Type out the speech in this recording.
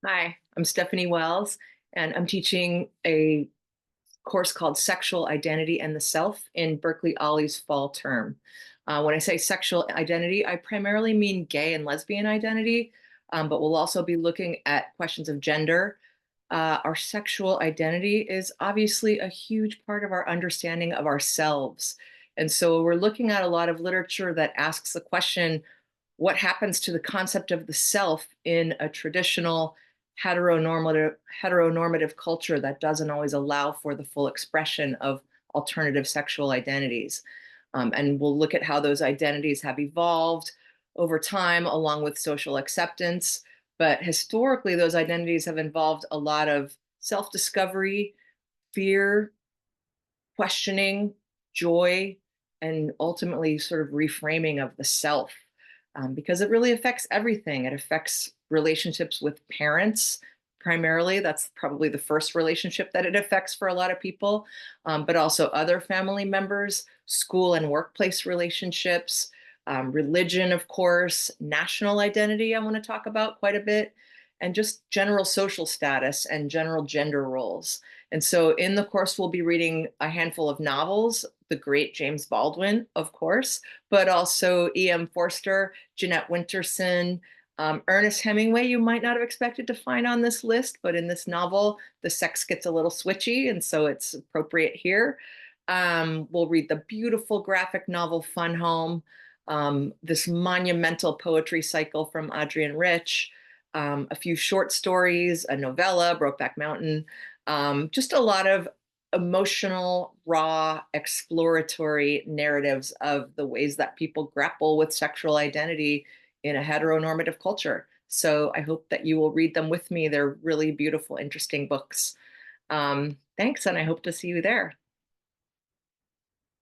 Hi, I'm Stephanie Wells, and I'm teaching a course called Sexual Identity and the Self in Berkeley Ollie's fall term. When I say sexual identity, I primarily mean gay and lesbian identity, but we'll also be looking at questions of gender. Our sexual identity is obviously a huge part of our understanding of ourselves. And so we're looking at a lot of literature that asks the question, what happens to the concept of the self in a traditional heteronormative culture that doesn't always allow for the full expression of alternative sexual identities. And we'll look at how those identities have evolved over time along with social acceptance. But historically, those identities have involved a lot of self-discovery, fear, questioning, joy, and ultimately sort of reframing of the self, because it really affects everything. It affects relationships with parents primarily. That's probably the first relationship that it affects for a lot of people, but also other family members, school and workplace relationships, religion, of course, national identity, I want to talk about quite a bit, and just general social status and general gender roles. And so in the course, we'll be reading a handful of novels, the great James Baldwin, of course, but also E.M. Forster, Jeanette Winterson, Ernest Hemingway, you might not have expected to find on this list, but in this novel, the sex gets a little switchy, and so it's appropriate here. We'll read the beautiful graphic novel Fun Home, this monumental poetry cycle from Adrienne Rich, a few short stories, a novella, Brokeback Mountain, just a lot of emotional, raw, exploratory narratives of the ways that people grapple with sexual identity in a heteronormative culture. So I hope that you will read them with me. They're really beautiful, interesting books. Thanks, and I hope to see you there.